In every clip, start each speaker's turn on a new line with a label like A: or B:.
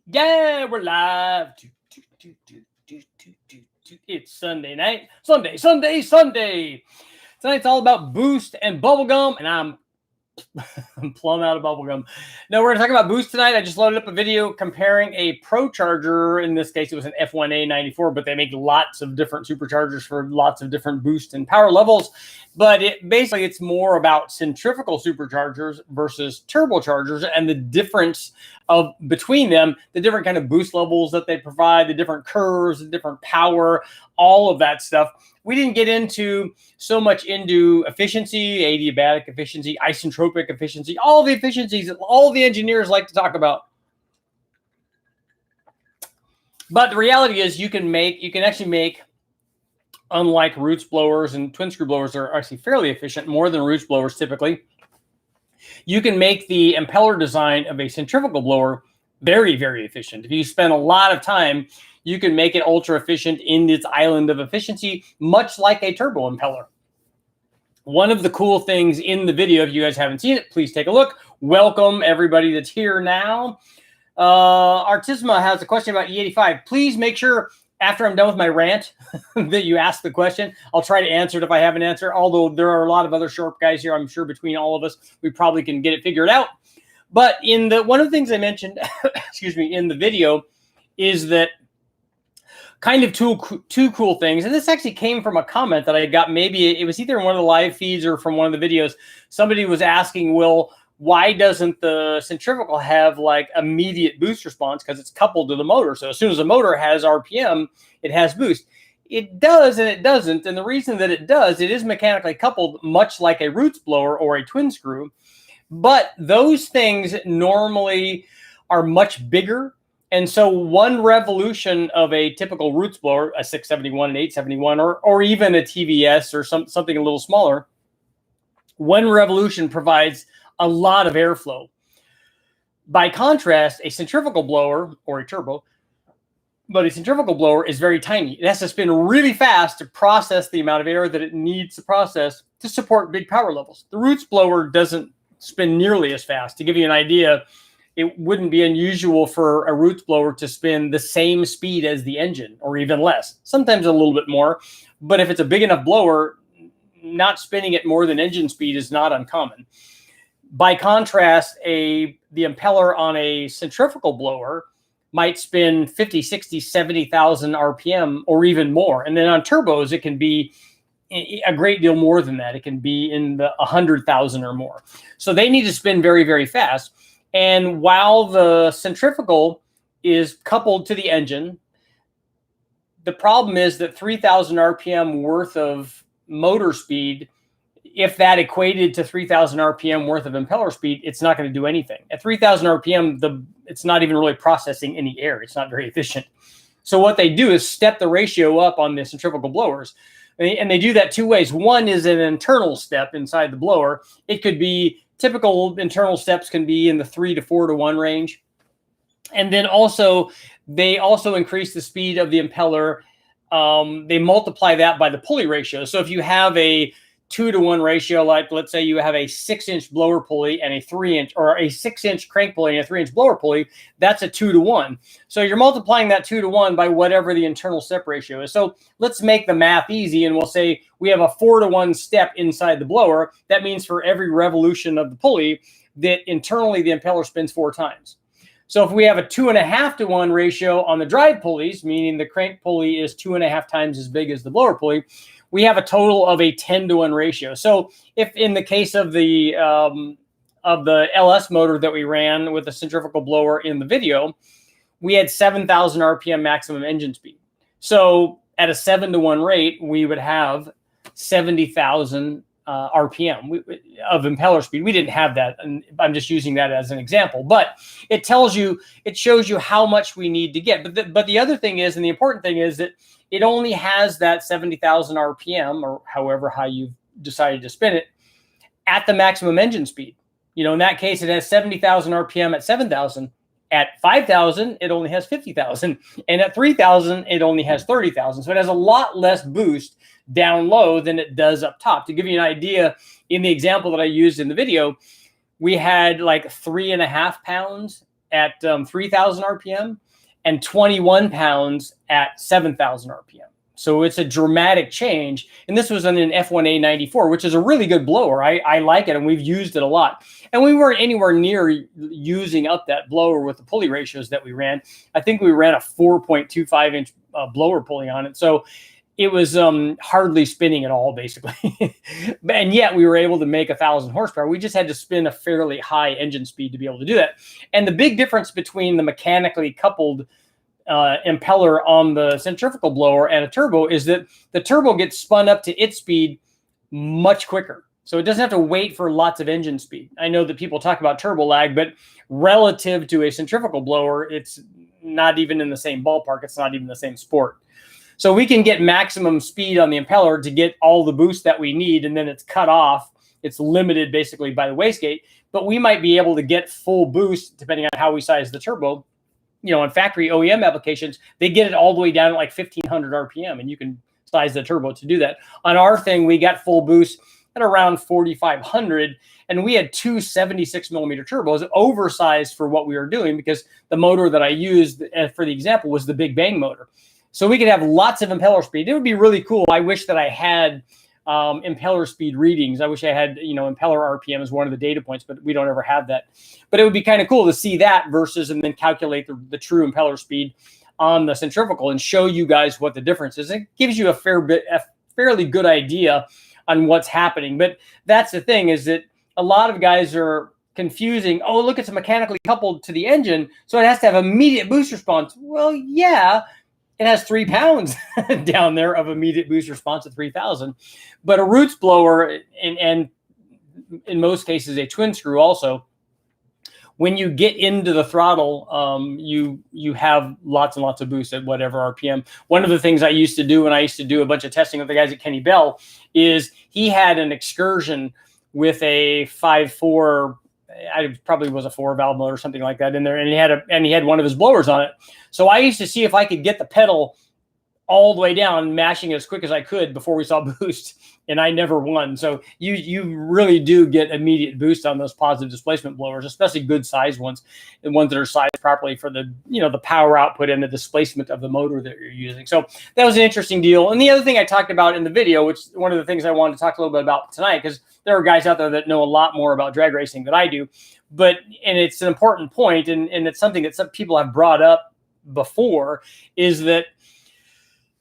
A: Yeah, we're live. It's Sunday night. Sunday. Tonight's all about boost and bubblegum, and I'm plumb out of bubblegum. No, we're going to talk about boost tonight. I just loaded up a video comparing a Procharger. In this case, it was an F1A94, but they make lots of different superchargers for lots of different boost and power levels. But basically, it's more about centrifugal superchargers versus turbochargers and the difference between them, the different kind of boost levels that they provide, the different curves, the different power, all of that stuff. We didn't get into so much into efficiency, adiabatic efficiency, isentropic efficiency, all the efficiencies that all the engineers like to talk about. But the reality is you can actually make, unlike roots blowers and twin screw blowers are actually fairly efficient, more than roots blowers typically. You can make the impeller design of a centrifugal blower very, very efficient. If you spend a lot of time, you can make it ultra efficient in its island of efficiency, much like a turbo impeller. One of the cool things in the video, if you guys haven't seen it, please take a look. Welcome everybody that's here now. Artisma has a question about E85. Please make sure after I'm done with my rant that you ask the question. I'll try to answer it if I have an answer, although there are a lot of other sharp guys here. I'm sure between all of us, we probably can get it figured out. But one of the things I mentioned, excuse me, in the video is that kind of two cool things. And this actually came from a comment that I got. Maybe it was either in one of the live feeds or from one of the videos. Somebody was asking, Will, why doesn't the centrifugal have like immediate boost response? Because it's coupled to the motor. So as soon as the motor has RPM, it has boost. It does and it doesn't. And the reason that it does, it is mechanically coupled, much like a roots blower or a twin screw. But those things normally are much bigger. And so one revolution of a typical roots blower, a 671, an 871, or even a TVS or something a little smaller, one revolution provides a lot of airflow. By contrast, a centrifugal blower or a turbo, but a centrifugal blower is very tiny. It has to spin really fast to process the amount of air that it needs to process to support big power levels. The roots blower doesn't spin nearly as fast. To give you an idea, it wouldn't be unusual for a roots blower to spin the same speed as the engine or even less, sometimes a little bit more. But if it's a big enough blower, not spinning at more than engine speed is not uncommon. By contrast, the impeller on a centrifugal blower might spin 50, 60, 70,000 RPM or even more. And then on turbos, it can be a great deal more than that. It can be in the 100,000 or more. So they need to spin very, very fast. And while the centrifugal is coupled to the engine, the problem is that 3,000 RPM worth of motor speed, if that equated to 3,000 RPM worth of impeller speed, it's not going to do anything. At 3,000 RPM, it's not even really processing any air. It's not very efficient. So what they do is step the ratio up on the centrifugal blowers. And they do that two ways. One is an internal step inside the blower. It could be typical internal steps can be in the 3 to 4 to 1 range. And then also, they also increase the speed of the impeller. They multiply that by the pulley ratio. So if you have a 2 to 1 ratio, like let's say you have a 6-inch blower pulley and a 3-inch, or a 6-inch crank pulley and a 3-inch blower pulley, that's a 2 to 1. So you're multiplying that 2 to 1 by whatever the internal step ratio is. So let's make the math easy, and we'll say we have a 4 to 1 step inside the blower. That means for every revolution of the pulley, that internally the impeller spins 4 times. So if we have a 2.5 to 1 ratio on the drive pulleys, meaning the crank pulley is 2.5 times as big as the blower pulley, we have a total of a 10 to 1 ratio. So if in the case of the LS motor that we ran with the centrifugal blower in the video, we had 7,000 RPM maximum engine speed. So at a 7 to 1 rate, we would have 70,000 RPM of impeller speed. We didn't have that, and I'm just using that as an example. But it shows you how much we need to get. But the other thing is, and the important thing is that it only has that 70,000 RPM, or however high you've decided to spin it, at the maximum engine speed. You know, in that case, it has 70,000 RPM at 7,000. At 5,000, it only has 50,000. And at 3,000, it only has 30,000. So it has a lot less boost down low than it does up top. To give you an idea, in the example that I used in the video, we had like 3.5 pounds at 3,000 RPM and 21 pounds at 7,000 RPM. So it's a dramatic change. And this was on an F1A 94, which is a really good blower. I like it, and we've used it a lot. And we weren't anywhere near using up that blower with the pulley ratios that we ran. I think we ran a 4.25 inch blower pulley on it. So it was hardly spinning at all, basically. And yet we were able to make 1,000 horsepower. We just had to spin a fairly high engine speed to be able to do that. And the big difference between the mechanically coupled impeller on the centrifugal blower and a turbo is that the turbo gets spun up to its speed much quicker. So it doesn't have to wait for lots of engine speed. I know that people talk about turbo lag, but relative to a centrifugal blower, it's not even in the same ballpark. It's not even the same sport. So we can get maximum speed on the impeller to get all the boost that we need, and then it's cut off. It's limited basically by the wastegate, but we might be able to get full boost depending on how we size the turbo. You know, on factory OEM applications, they get it all the way down to like 1,500 RPM, and you can size the turbo to do that. On our thing, we got full boost at around 4,500, and we had two 76 millimeter turbos, oversized for what we were doing, because the motor that I used for the example was the Big Bang motor. So we could have lots of impeller speed. It would be really cool. I wish that I had impeller speed readings. I wish I had, you know, impeller RPM as one of the data points, but we don't ever have that. But it would be kind of cool to see that versus, and then calculate the true impeller speed on the centrifugal and show you guys what the difference is. It gives you a fairly good idea on what's happening. But that's the thing, is that a lot of guys are confusing. Oh, look, it's mechanically coupled to the engine, so it has to have immediate boost response. Well, yeah, it has 3 pounds down there of immediate boost response at 3,000. But a roots blower, and in most cases a twin screw also, when you get into the throttle, you have lots and lots of boost at whatever RPM. One of the things I used to do when I used to do a bunch of testing with the guys at Kenny Bell is he had an excursion with a 5.4, it probably was a 4-valve motor or something like that in there, and he had one of his blowers on it. So I used to see if I could get the pedal all the way down, mashing it as quick as I could before we saw boost, and I never won. So you really do get immediate boost on those positive displacement blowers, especially good sized ones, and ones that are sized properly for the, you know, the power output and the displacement of the motor that you're using. So that was an interesting deal. And the other thing I talked about in the video, which one of the things I wanted to talk a little bit about tonight, because there are guys out there that know a lot more about drag racing than I do, and it's an important point, and it's something that some people have brought up before, is that,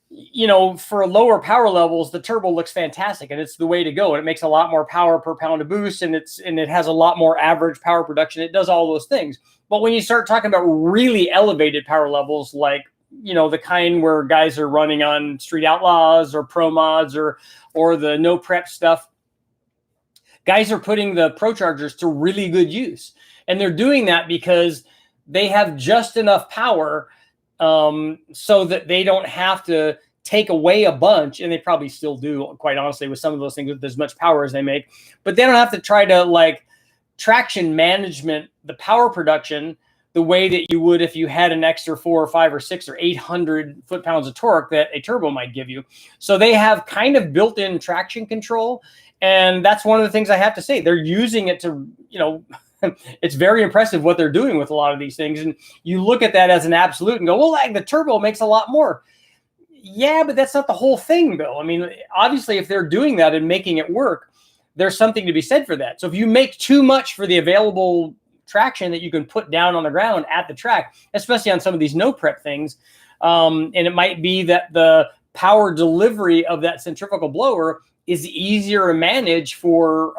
A: you know, for lower power levels, the turbo looks fantastic, and it's the way to go. And it makes a lot more power per pound of boost, and it has a lot more average power production. It does all those things. But when you start talking about really elevated power levels, like, you know, the kind where guys are running on Street Outlaws or Pro Mods or the no prep stuff, guys are putting the Prochargers to really good use. And they're doing that because they have just enough power so that they don't have to take away a bunch, and they probably still do, quite honestly, with some of those things with as much power as they make, but they don't have to try to like traction management the power production the way that you would if you had an extra 4 or 5 or 6 or 800 foot-pounds of torque that a turbo might give you. So they have kind of built-in traction control, and that's one of the things I have to say. They're using it to, you know, it's very impressive what they're doing with a lot of these things. And you look at that as an absolute and go, well, like, the turbo makes a lot more. Yeah, but that's not the whole thing, though. I mean, obviously, if they're doing that and making it work, there's something to be said for that. So if you make too much for the available traction that you can put down on the ground at the track, especially on some of these no prep things, and it might be that the power delivery of that centrifugal blower is easier to manage for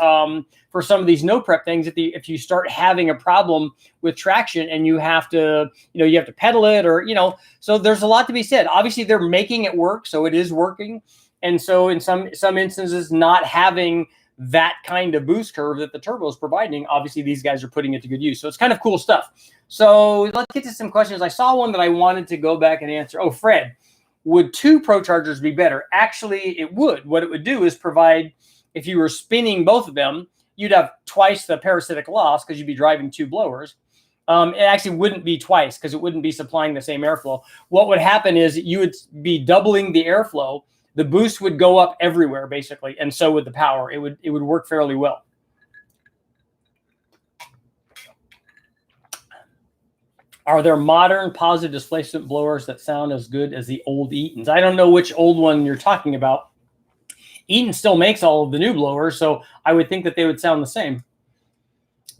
A: some of these no prep things. If you start having a problem with traction and you have to, you know, you have to pedal it, or, you know, so there's a lot to be said. Obviously they're making it work, so it is working. And so in some instances, not having that kind of boost curve that the turbo is providing, obviously these guys are putting it to good use. So it's kind of cool stuff. So let's get to some questions. I saw one that I wanted to go back and answer. Oh, Fred, would 2 Prochargers be better? Actually, it would. What it would do is provide, if you were spinning both of them, you'd have twice the parasitic loss because you'd be driving 2 blowers. It actually wouldn't be twice because it wouldn't be supplying the same airflow. What would happen is you would be doubling the airflow. The boost would go up everywhere, basically, and so would the power. It would work fairly well. Are there modern positive displacement blowers that sound as good as the old Eatons? I don't know which old one you're talking about. Eaton still makes all of the new blowers, so I would think that they would sound the same.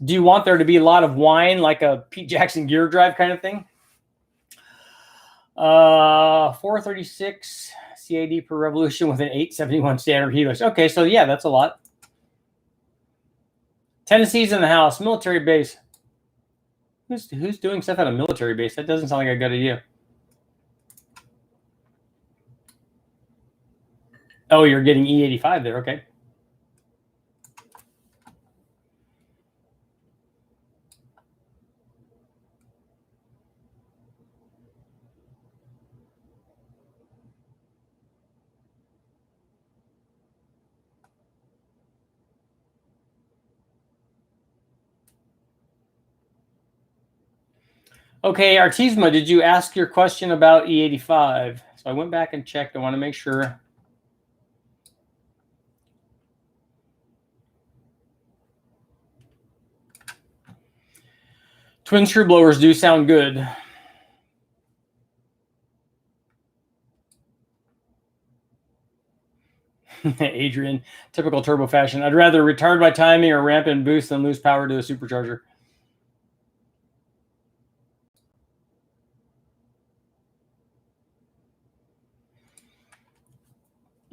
A: Do you want there to be a lot of whine, like a Pete Jackson gear drive kind of thing? 436 CAD per revolution with an 871 standard helix. Okay, so yeah, that's a lot. Tennessee's in the house, military base. Who's doing stuff at a military base? That doesn't sound like a good idea. Oh, you're getting E85 there. Okay. Okay, Artisma, did you ask your question about E85? So I went back and checked. I want to make sure. Twin screw blowers do sound good. Adrian, typical turbo fashion. I'd rather retard my timing or ramp and boost than lose power to a supercharger.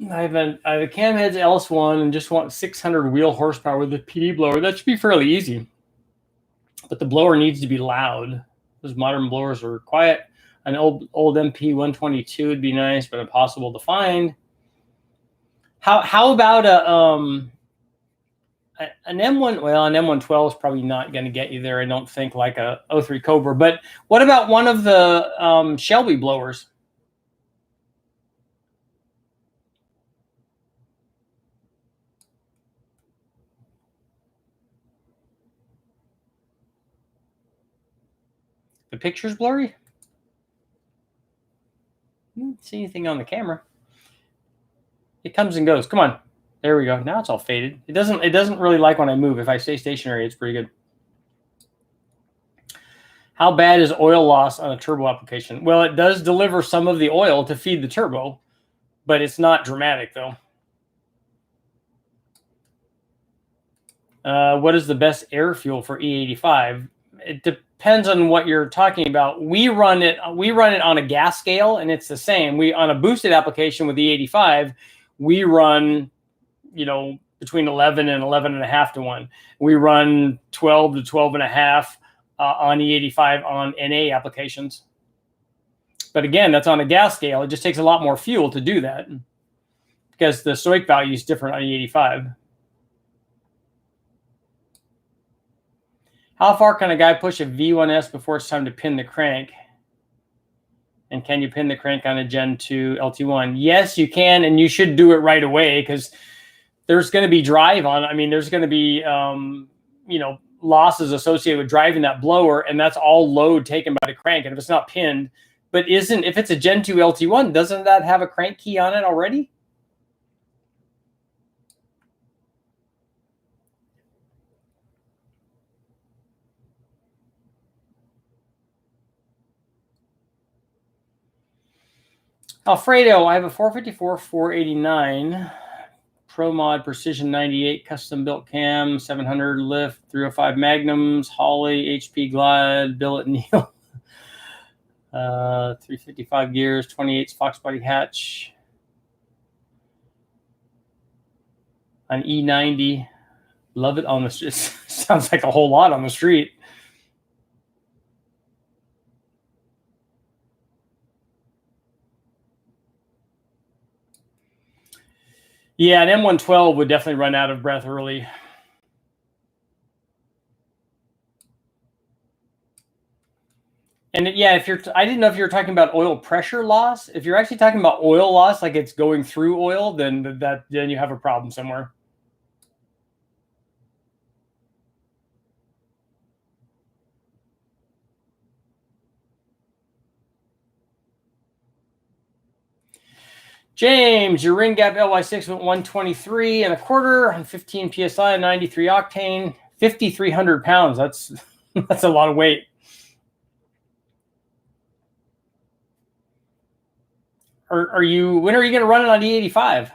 A: I have a Camheads LS1 and just want 600 wheel horsepower with a PD blower. That should be fairly easy. But the blower needs to be loud. Those modern blowers are quiet. An old MP 122 would be nice, but impossible to find. How about an M1? Well, an M112 is probably not going to get you there, I don't think, like a 03 Cobra. But what about one of the Shelby blowers? The picture's blurry. I didn't see anything on the camera. It comes and goes. Come on. There we go. Now it's all faded. It doesn't really like when I move. If I stay stationary, it's pretty good. How bad is oil loss on a turbo application? Well, it does deliver some of the oil to feed the turbo, but it's not dramatic, though. What is the best air fuel for E85? It depends on what you're talking about. We run it on a gas scale, and it's the same. On a boosted application with E85, we run, between 11 and 11.5 to 1. We run 12 to 12.5 on E85 on NA applications. But again, that's on a gas scale. It just takes a lot more fuel to do that because the stoic value is different on E85. How far can a guy push a V1S before it's time to pin the crank? And can you pin the crank on a Gen 2 LT1? Yes, you can, and you should do it right away because there's going to be drive on. I mean, there's going to be, losses associated with driving that blower, and that's all load taken by the crank. And if it's not pinned, but if it's a Gen 2 LT1, doesn't that have a crank key on it already? Alfredo, I have a 454 489 Pro Mod Precision 98 custom built cam, 700 lift, 305 Magnums, Holly, HP Glide, Billet Neal, 355 gears, 28 Fox body hatch, an E90. Love it on the street. Sounds like a whole lot on the street. Yeah, an M112 would definitely run out of breath early. And yeah, I didn't know if you were talking about oil pressure loss. If you're actually talking about oil loss, like it's going through oil, then you have a problem somewhere. James, your ring gap LY6 went 123 and a quarter on 15 PSI, 93 octane, 5,300 pounds. That's a lot of weight. are you? When are you going to run it on E85?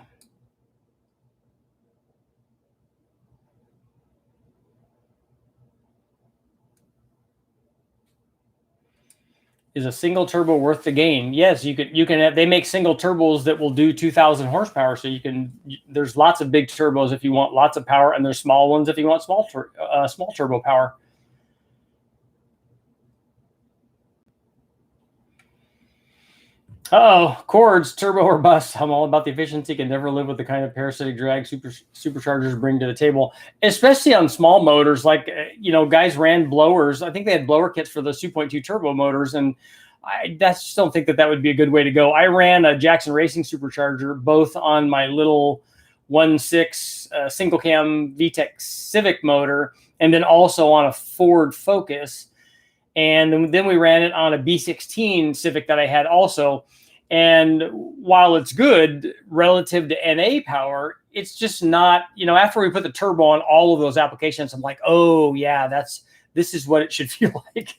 A: Is a single turbo worth the gain? Yes, you can have, they make single turbos that will do 2,000 horsepower. So there's lots of big turbos if you want lots of power, and there's small ones if you want small turbo power. Uh-oh, Cords, turbo or bust. I'm all about the efficiency. Can never live with the kind of parasitic drag superchargers bring to the table, especially on small motors. Like, guys ran blowers. I think they had blower kits for the 2.2 turbo motors, and I just don't think that would be a good way to go. I ran a Jackson Racing supercharger, both on my little 1.6 single cam VTEC Civic motor, and then also on a Ford Focus. And then we ran it on a B16 Civic that I had also. And while it's good relative to NA power, it's just not, after we put the turbo on all of those applications, I'm like, oh yeah, this is what it should feel like.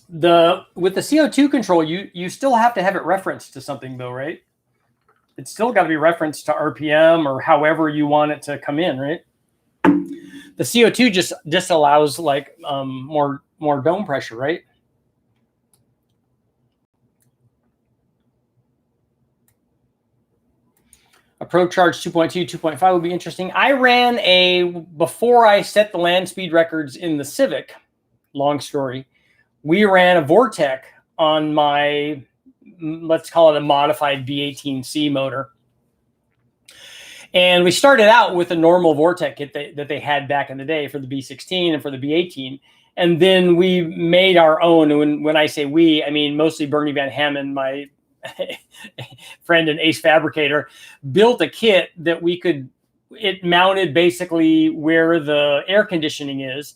A: With the CO2 control, you still have to have it referenced to something though, right? It's still got to be referenced to RPM or however you want it to come in, right? The CO2 just allows like more dome pressure, right? A Procharger 2.2, 2.5 would be interesting. I ran before I set the land speed records in the Civic, long story, we ran a Vortec on my, let's call it a modified B18C motor. And we started out with a normal Vortec kit that they had back in the day for the B16 and for the B18. And then we made our own. And when I say we, I mean mostly Bernie Van Hammond, my friend and ace fabricator, built a kit that it mounted basically where the air conditioning is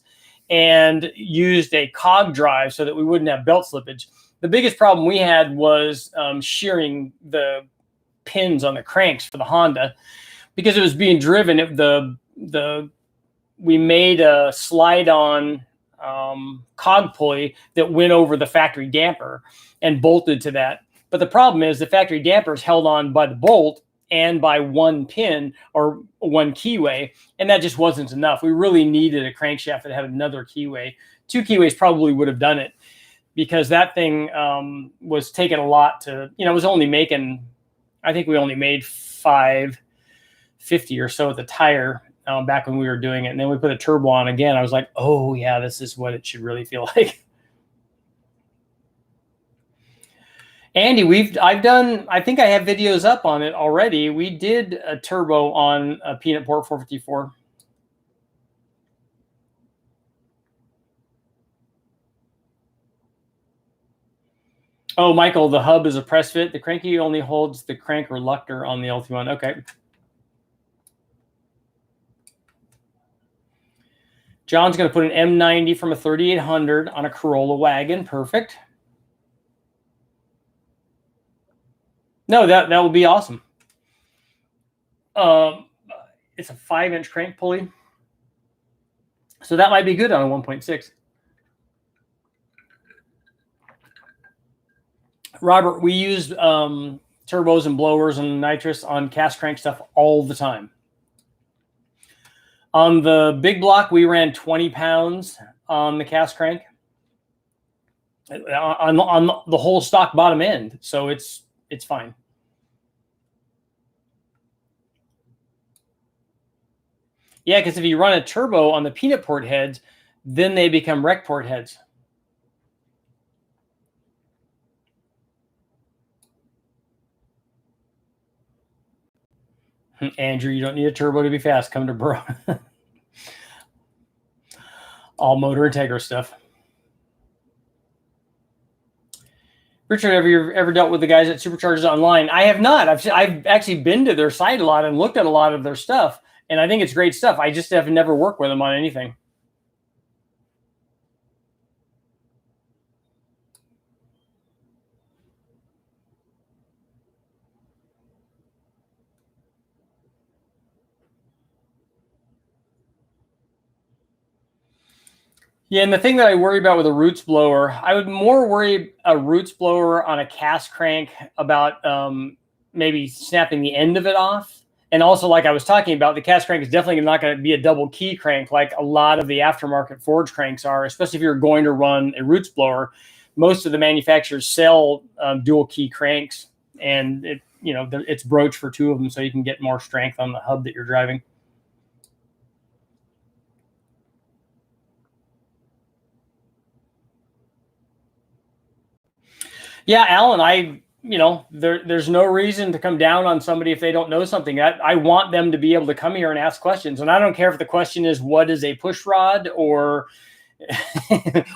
A: and used a cog drive so that we wouldn't have belt slippage. The biggest problem we had was shearing the pins on the cranks for the Honda, because it was being driven. We made a slide-on cog pulley that went over the factory damper and bolted to that. But the problem is the factory damper is held on by the bolt and by one pin or one keyway, and that just wasn't enough. We really needed a crankshaft that had another keyway. 2 keyways probably would have done it, because that thing was taking a lot to, it was only making, I think we only made 550 or so at the tire back when we were doing it. And then we put a turbo on again. I was like, oh yeah, this is what it should really feel like. Andy, I think I have videos up on it already. We did a turbo on a Peanut Port 454. Oh, Michael, the hub is a press fit. The cranky only holds the crank reluctor on the LT1. Okay. John's going to put an M90 from a 3800 on a Corolla wagon. Perfect. No, that will be awesome. It's a 5-inch crank pulley, so that might be good on a 1.6. Robert, we use turbos and blowers and nitrous on cast crank stuff all the time. On the big block, we ran 20 pounds on the cast crank on the whole stock bottom end, so it's fine. Yeah, because if you run a turbo on the Peanut Port heads, then they become rec port heads. Andrew, you don't need a turbo to be fast. Come to Bro. All motor Integra stuff. Richard, have you ever dealt with the guys at Superchargers Online? I have not. I've actually been to their site a lot and looked at a lot of their stuff, and I think it's great stuff. I just have never worked with them on anything. Yeah, and the thing that I worry about with a roots blower, I would more worry a roots blower on a cast crank about maybe snapping the end of it off. And also, like I was talking about, the cast crank is definitely not going to be a double key crank like a lot of the aftermarket forge cranks are, especially if you're going to run a roots blower. Most of the manufacturers sell dual key cranks, and it's broached for two of them, so you can get more strength on the hub that you're driving. Yeah, Alan, there's no reason to come down on somebody if they don't know something. I want them to be able to come here and ask questions. And I don't care if the question is, what is a push rod, or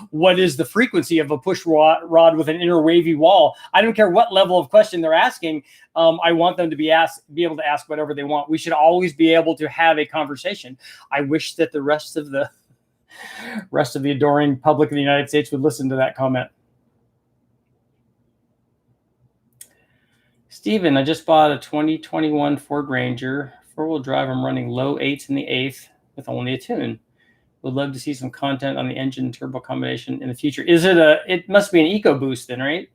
A: what is the frequency of a push rod with an inner wavy wall? I don't care what level of question they're asking. I want them to be able to ask whatever they want. We should always be able to have a conversation. I wish that the rest of the adoring public of the United States would listen to that comment. Steven, I just bought a 2021 Ford Ranger, 4-wheel drive. I'm running low 8s in the 8th with only a tune. Would love to see some content on the engine turbo combination in the future. Is it it must be an EcoBoost then, right?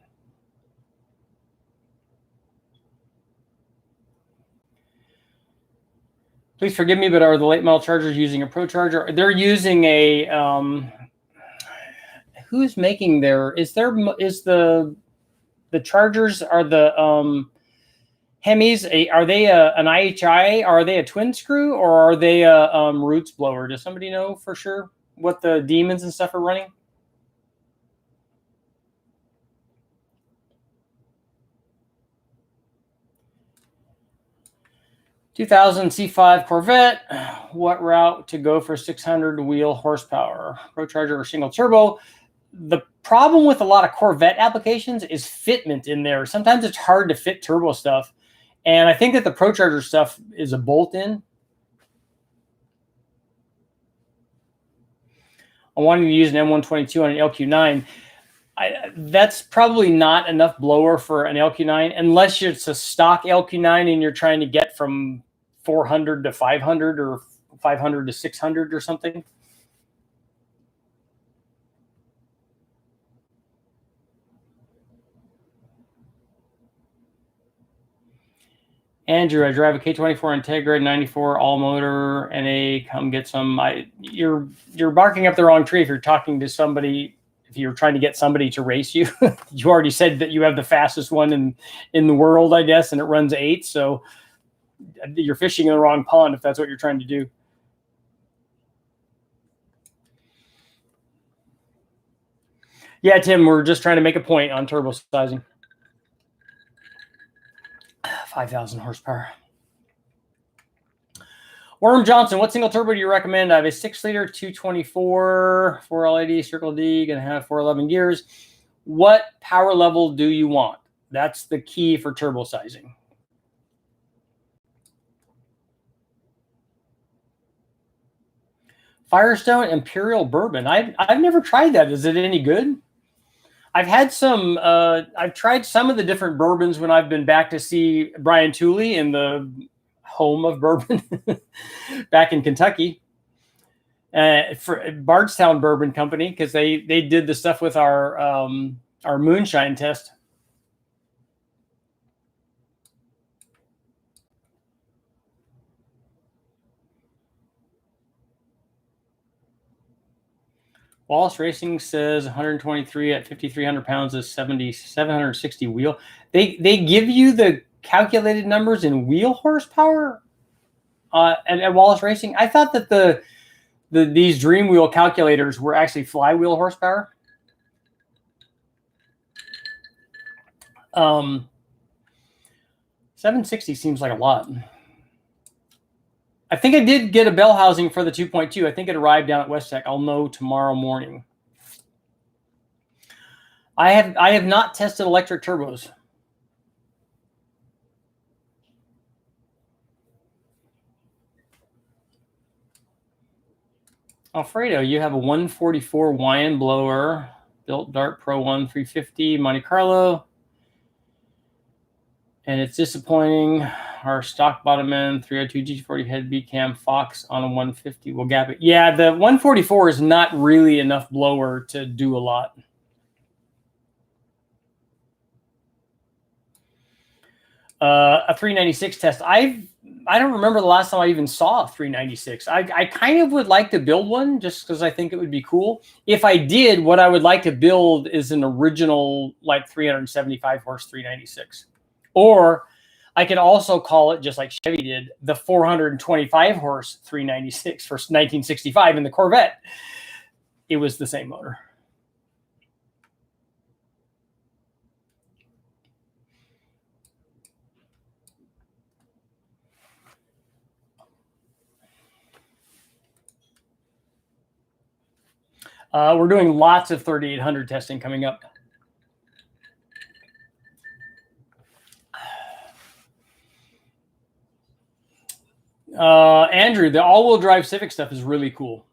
A: Please forgive me, but are the late model Chargers using a Procharger? They're using a, who's making the Chargers are the Hemis, are they an IHI? Are they a twin screw, or are they a roots blower? Does somebody know for sure what the demons and stuff are running? $2000 C5 Corvette. What route to go for 600 wheel horsepower? Procharger or single turbo? The problem with a lot of Corvette applications is fitment in there. Sometimes it's hard to fit turbo stuff. And I think that the Procharger stuff is a bolt-in. I'm wanting to use an M122 on an LQ9. That's probably not enough blower for an LQ9, unless it's a stock LQ9 and you're trying to get from 400 to 500 or 500 to 600 or something. Andrew, I drive a K24 Integra 94 all motor NA. Come get some. You're barking up the wrong tree if you're talking to somebody. If you're trying to get somebody to race you, you already said that you have the fastest one in the world, I guess, and it runs 8. So you're fishing in the wrong pond if that's what you're trying to do. Yeah, Tim, we're just trying to make a point on turbo sizing. 5,000 horsepower. Worm Johnson, what single turbo do you recommend? I have a 6-liter 224, 4 LED, Circle D, gonna have 411 gears. What power level do you want? That's the key for turbo sizing. Firestone Imperial Bourbon. I've never tried that. Is it any good? I've had some. I've tried some of the different bourbons when I've been back to see Brian Tooley in the home of bourbon back in Kentucky, for Bardstown Bourbon Company, because they did the stuff with our moonshine test. Wallace Racing says 123 at 5,300 pounds is 760 wheel. They give you the calculated numbers in wheel horsepower at Wallace Racing. I thought that these Dream Wheel calculators were actually flywheel horsepower. 760 seems like a lot. I think I did get a bell housing for the 2.2. I think it arrived down at West Tech. I'll know tomorrow morning. I have not tested electric turbos. Alfredo, you have a 144 Wyand blower, built Dart Pro 1 350 Monte Carlo, and it's disappointing. our stock bottom end 302 G40 head B cam Fox on a 150 will gap it. Yeah, the 144 is not really enough blower to do a lot. A 396 test. I don't remember the last time I even saw a 396. I kind of would like to build one just because I think it would be cool. If I did, what I would like to build is an original like 375 horse 396. Or I could also call it, just like Chevy did, the 425 horse 396 for 1965 in the Corvette. It was the same motor. We're doing lots of 3800 testing coming up. Andrew, the all-wheel drive Civic stuff is really cool.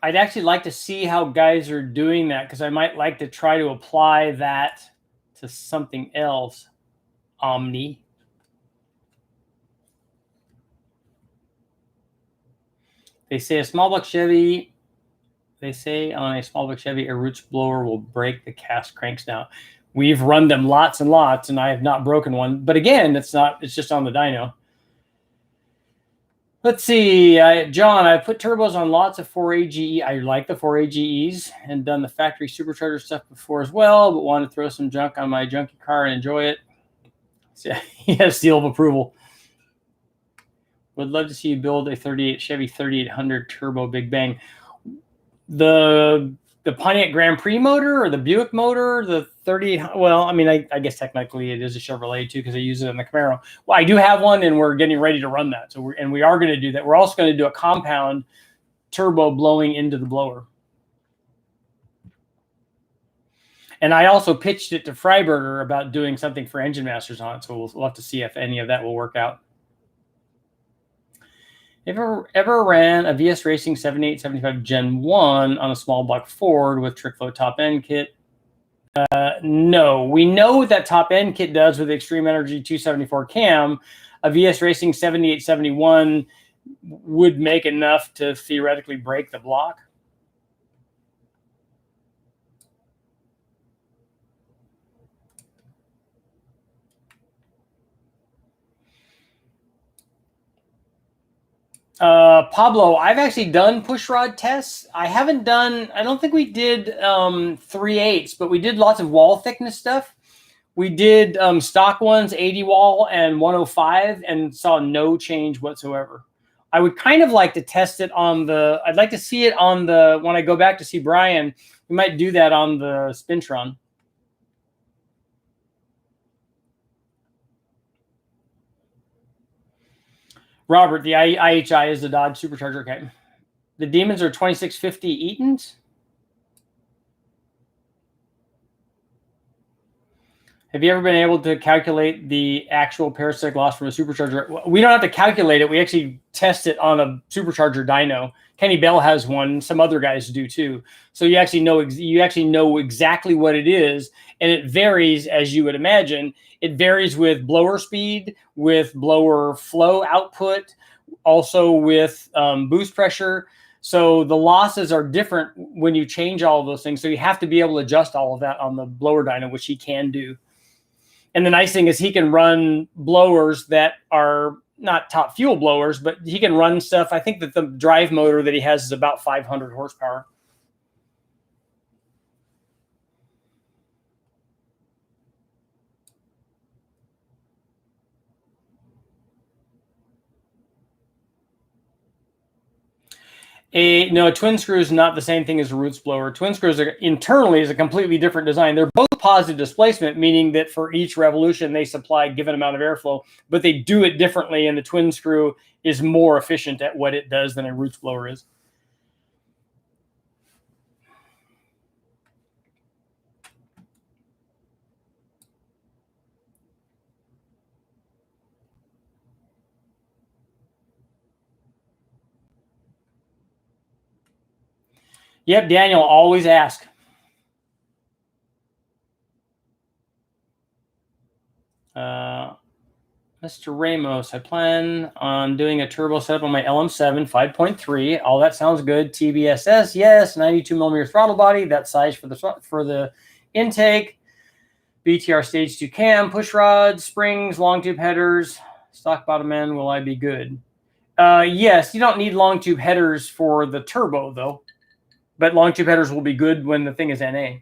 A: I'd actually like to see how guys are doing that because I might like to try to apply that to something else. Omni. They say a small block Chevy. They say on a small block Chevy, a roots blower will break the cast cranks down. We've run them lots and lots, and I have not broken one. But again, it's just on the dyno. Let's see, John, I've put turbos on lots of 4AGE. I like the 4AGEs and done the factory supercharger stuff before as well, but want to throw some junk on my junky car and enjoy it. So, yeah, seal of approval. Would love to see you build a Chevy 3800 turbo Big Bang. The Pontiac Grand Prix motor or the Buick motor, the 38. Well, I mean, I guess technically it is a Chevrolet too because I use it in the Camaro. Well, I do have one, and we're getting ready to run that. So we are going to do that. We're also going to do a compound turbo blowing into the blower. And I also pitched it to Freiberger about doing something for Engine Masters on it. So we'll have to see if any of that will work out. Ever ran a VS Racing 7875 Gen 1 on a small block Ford with trick flow top end kit? No. We know what that top end kit does with the Extreme Energy 274 cam. A VS Racing 7871 would make enough to theoretically break the block. Pablo, I've actually done push rod tests. I don't think we did 3/8, but we did lots of wall thickness stuff. We did stock ones, 80 wall and 105, and saw no change whatsoever. I would kind of like to test it on I'd like to see it on when I go back to see Brian, we might do that on the Spintron. Robert, the IHI is the Dodge Supercharger. Okay. The Demons are 2650 Eatons. Have you ever been able to calculate the actual parasitic loss from a supercharger? We don't have to calculate it. We actually test it on a supercharger dyno. Kenny Bell has one. Some other guys do too. So you actually know exactly what it is, and it varies, as you would imagine. It varies with blower speed, with blower flow output, also with boost pressure. So the losses are different when you change all of those things. So you have to be able to adjust all of that on the blower dyno, which he can do. And the nice thing is he can run blowers that are not top fuel blowers, but he can run stuff. I think that the drive motor that he has is about 500 horsepower. A twin screw is not the same thing as a roots blower. Twin screws internally is a completely different design. They're both positive displacement, meaning that for each revolution they supply a given amount of airflow, but they do it differently, and the twin screw is more efficient at what it does than a roots blower is. Yep, Daniel, always ask. Mr. Ramos, I plan on doing a turbo setup on my LM7 5.3. All that sounds good. TBSS, yes. 92 millimeter throttle body, that size for the intake. BTR stage 2 cam, push rods, springs, long tube headers, stock bottom end. Will I be good? Yes, you don't need long tube headers for the turbo though, but long tube headers will be good when the thing is NA.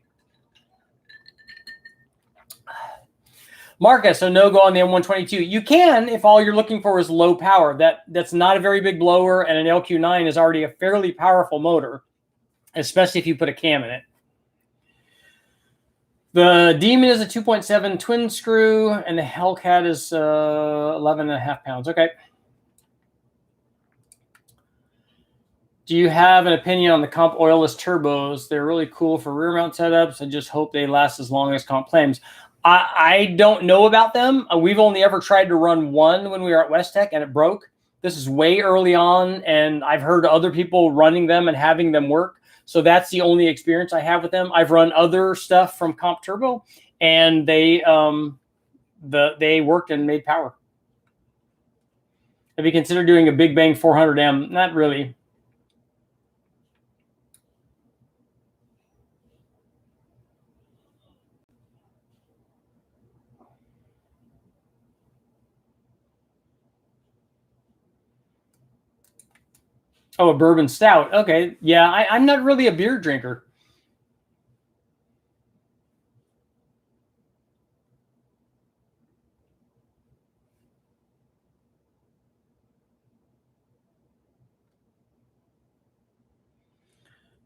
A: Marcus, so no go on the M122. You can if all you're looking for is low power. That's not a very big blower, and an LQ9 is already a fairly powerful motor, especially if you put a cam in it. The Demon is a 2.7 twin screw, and the Hellcat is 11.5 pounds. Okay. Do you have an opinion on the comp oilless turbos? They're really cool for rear mount setups. I just hope they last as long as comp claims. I don't know about them. We've only ever tried to run one when we were at West Tech, and it broke. This is way early on, and I've heard other people running them and having them work. So that's the only experience I have with them. I've run other stuff from Comp Turbo, and they worked and made power. Have you considered doing a Big Bang 400M? Not really. Oh, a bourbon stout. Okay. Yeah, I'm not really a beer drinker.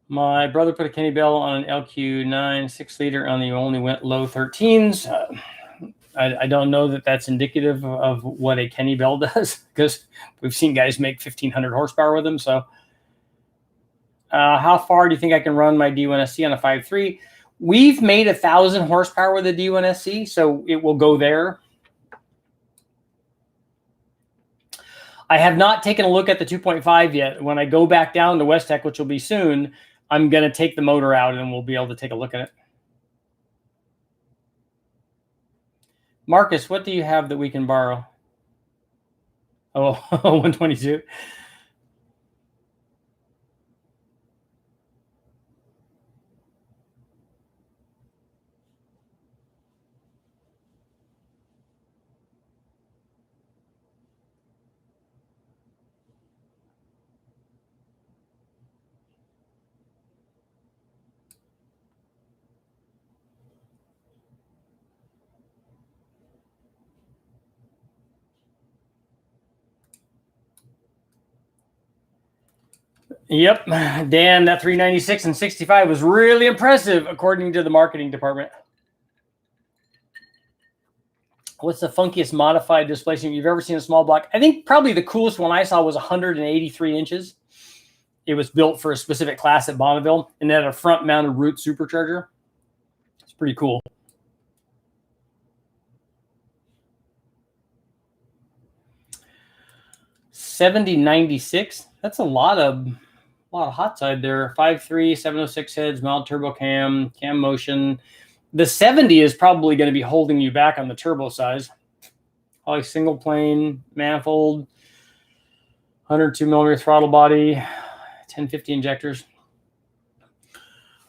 A: My brother put a Kenny Bell on an LQ9 6-liter and he only went low 13s. I don't know that that's indicative of what a Kenny Bell does, because we've seen guys make 1,500 horsepower with them. So how far do you think I can run my D1SC on a 5.3? We've made 1,000 horsepower with a D1SC, so it will go there. I have not taken a look at the 2.5 yet. When I go back down to West Tech, which will be soon, I'm going to take the motor out and we'll be able to take a look at it. Marcus, what do you have that we can borrow? Oh, 122. Yep, Dan, that 396 and 65 was really impressive, according to the marketing department. What's the funkiest modified displacement you've ever seen in a small block? I think probably the coolest one I saw was 183 inches. It was built for a specific class at Bonneville, and it had a front-mounted root supercharger. It's pretty cool. $70.96. That's a lot of hot side there. 5.3, 706 heads, mild turbo cam motion. The 70 is probably going to be holding you back on the turbo size. Probably single plane manifold, 102 millimeter throttle body, 1050 injectors.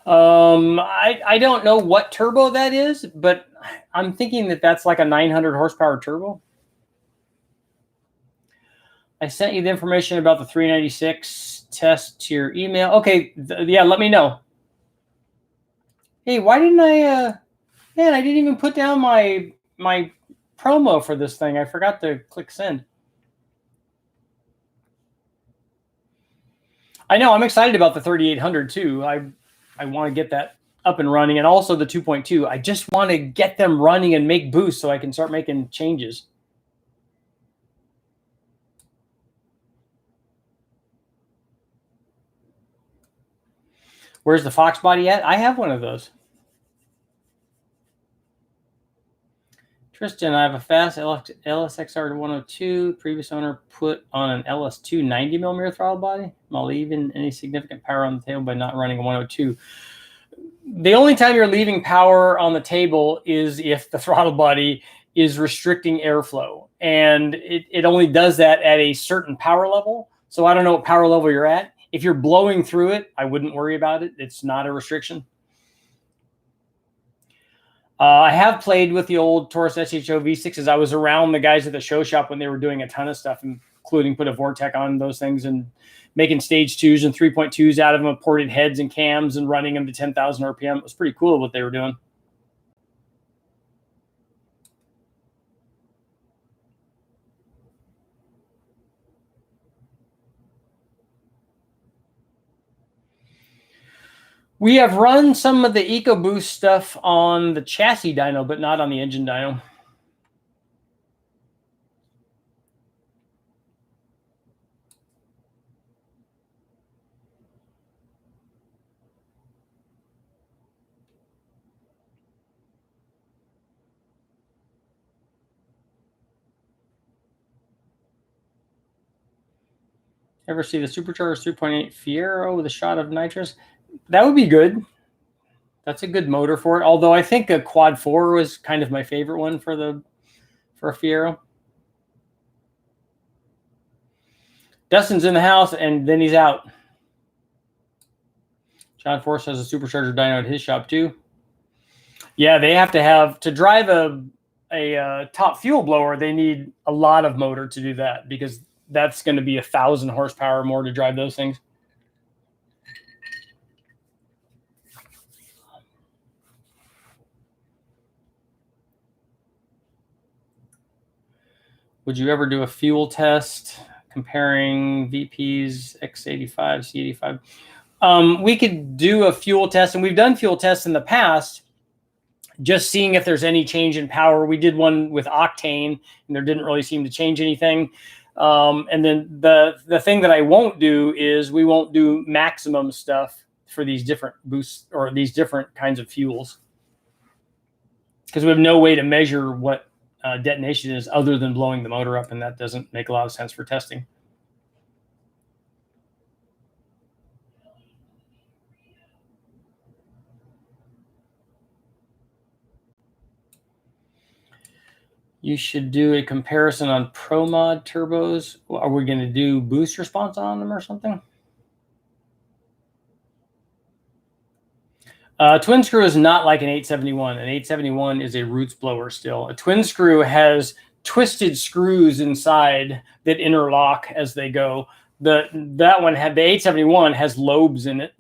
A: I don't know what turbo that is, but I'm thinking that that's like a 900 horsepower turbo. I sent you the information about the 396 test to your email. Okay, yeah, let me know. Hey, why didn't I? Man, I didn't even put down my promo for this thing. I forgot to click send. I know, I'm excited about the 3800 too. I want to get that up and running, and also the 2.2. I just want to get them running and make boosts so I can start making changes. Where's the Fox body at? I have one of those. Tristan, I have a fast LSXR 102. Previous owner put on an LS2 90 millimeter throttle body. Am I leaving any significant power on the table by not running a 102? The only time you're leaving power on the table is if the throttle body is restricting airflow. And it only does that at a certain power level. So I don't know what power level you're at. If you're blowing through it, I wouldn't worry about it. It's not a restriction. I have played with the old Taurus SHO V6s. I was around the guys at the show shop when they were doing a ton of stuff, including put a Vortec on those things and making stage 2s and 3.2s out of them, ported heads and cams and running them to 10,000 RPM. It was pretty cool what they were doing. We have run some of the EcoBoost stuff on the chassis dyno, but not on the engine dyno. Ever see the Supercharger 3.8 Fiero with a shot of nitrous? That would be good. That's a good motor for it. Although I think a Quad 4 was kind of my favorite one for a Fiero. Dustin's in the house, and then he's out. John Force has a Supercharger dyno at his shop too. Yeah, they have to drive a top fuel blower. They need a lot of motor to do that, because that's going to be 1,000 horsepower more to drive those things. Would you ever do a fuel test comparing VP's X85, C85? We could do a fuel test, and we've done fuel tests in the past, just seeing if there's any change in power. We did one with octane, and there didn't really seem to change anything. And then the thing that I won't do is we won't do maximum stuff for these different boosts or these different kinds of fuels, because we have no way to measure what detonation is other than blowing the motor up, and that doesn't make a lot of sense for testing. You should do a comparison on Pro Mod turbos. Are we going to do boost response on them or something? Twin screw is not like an 871. An 871 is a roots blower still. A twin screw has twisted screws inside that interlock as they go. The 871 has lobes in it.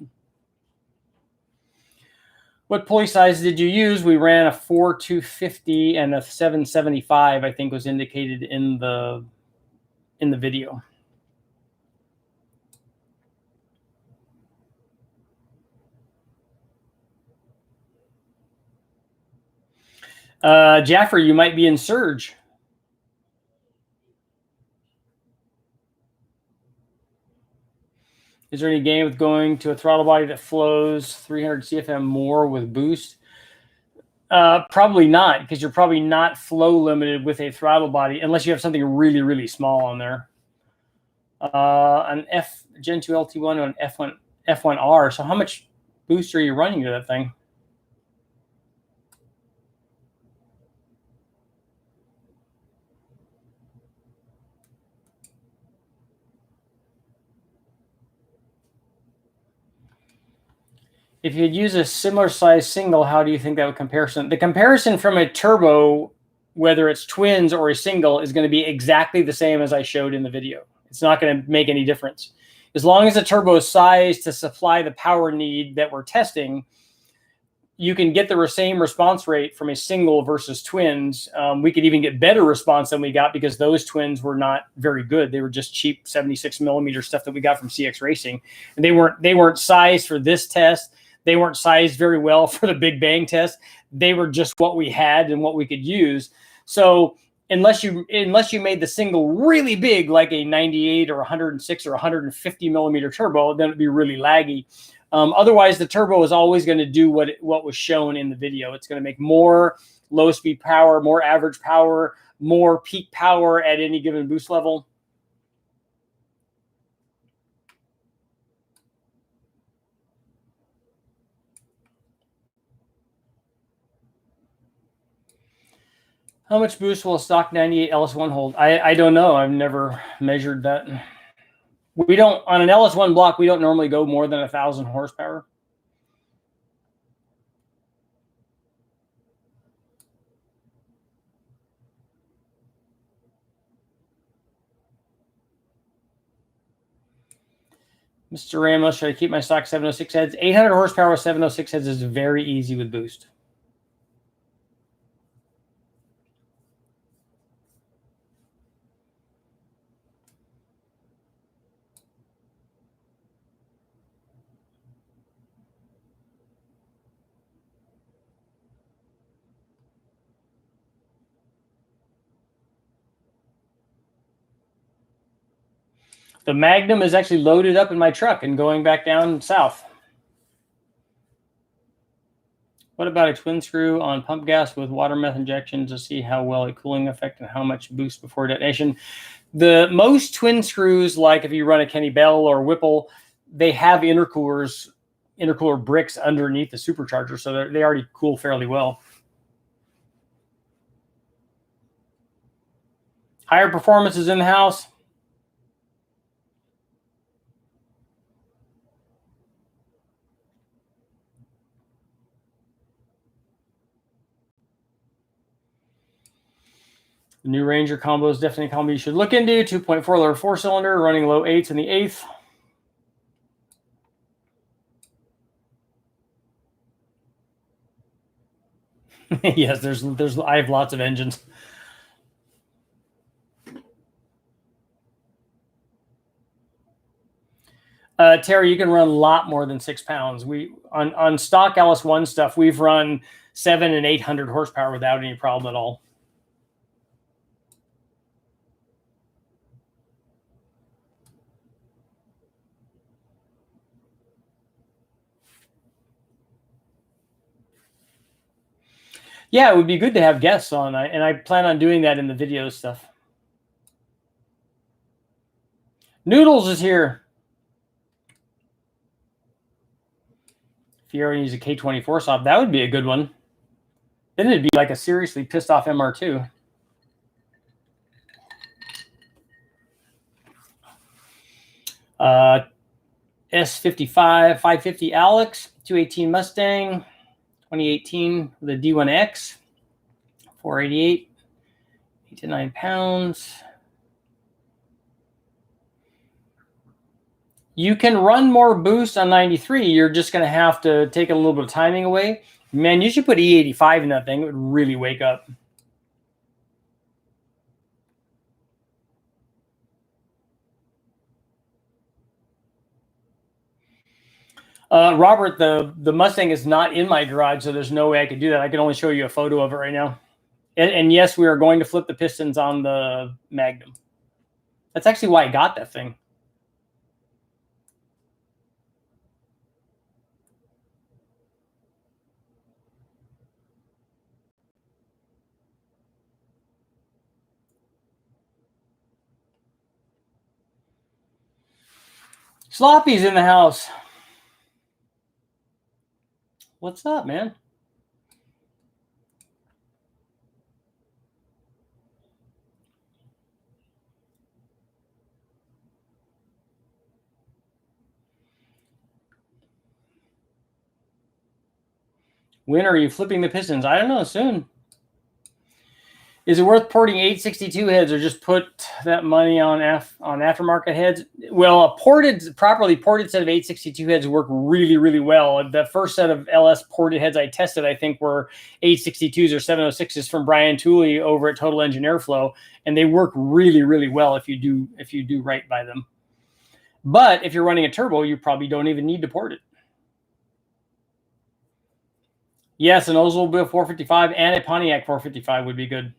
A: What pulley size did you use? We ran a 4250 and a 775, I think was indicated in the video. Jaffrey, you might be in surge. Is there any gain with going to a throttle body that flows 300 CFM more with boost? Probably not, because you're probably not flow limited with a throttle body unless you have something really, really small on there. An Gen 2 LT1 and an F1R. So how much boost are you running to that thing? If you'd use a similar size single, how do you think that would comparison? The comparison from a turbo, whether it's twins or a single, is going to be exactly the same as I showed in the video. It's not going to make any difference. As long as the turbo is sized to supply the power need that we're testing, you can get the same response rate from a single versus twins. We could even get better response than we got, because those twins were not very good. They were just cheap 76 millimeter stuff that we got from CX Racing, and they weren't sized for this test. They weren't sized very well for the Big Bang test. They were just what we had and what we could use. So unless you made the single really big, like a 98 or 106 or 150 millimeter turbo, then it'd be really laggy. Otherwise, the turbo is always going to do what was shown in the video. It's going to make more low speed power, more average power, more peak power at any given boost level. How much boost will a stock 98 LS1 hold? I don't know. I've never measured that. We don't, on an LS1 block, we don't normally go more than 1,000 horsepower. Mr. Ramos, should I keep my stock 706 heads? 800 horsepower with 706 heads is very easy with boost. The Magnum is actually loaded up in my truck and going back down south. What about a twin screw on pump gas with water meth injection to see how well a cooling effect and how much boost before detonation? The most twin screws, like if you run a Kenny Bell or Whipple, they have intercooler bricks underneath the supercharger, so they already cool fairly well. Higher performance is in the house. The new Ranger combo is definitely a combo you should look into. 2.4 liter 4-cylinder, running low 8s in the 8th. Yes, I have lots of engines. Terry, you can run a lot more than 6 pounds. On stock LS1 stuff, we've run 700 and 800 horsepower without any problem at all. Yeah, it would be good to have guests on, and I plan on doing that in the video stuff. Noodles is here. If you ever use a K24 saw, that would be a good one. Then it'd be like a seriously pissed off MR2. S55 550 Alex, 218 Mustang, 2018 with a D1X, 488, 8 to 9 pounds. You can run more boost on 93. You're just going to have to take a little bit of timing away. Man, you should put E85 in that thing. It would really wake up. Robert, the Mustang is not in my garage, so there's no way I could do that. I can only show you a photo of it right now. And yes, we are going to flip the pistons on the Magnum. That's actually why I got that thing. Sloppy's in the house. What's up, man? When are you flipping the pistons? I don't know, soon. Is it worth porting 862 heads or just put that money on aftermarket heads? Well, a properly ported set of 862 heads work really, really well. The first set of LS ported heads I tested, I think, were 862s or 706s from Brian Tooley over at Total Engine Airflow, and they work really, really well if you do right by them. But if you're running a turbo, you probably don't even need to port it. Yes, an Oldsmobile 455 and a Pontiac 455 would be good.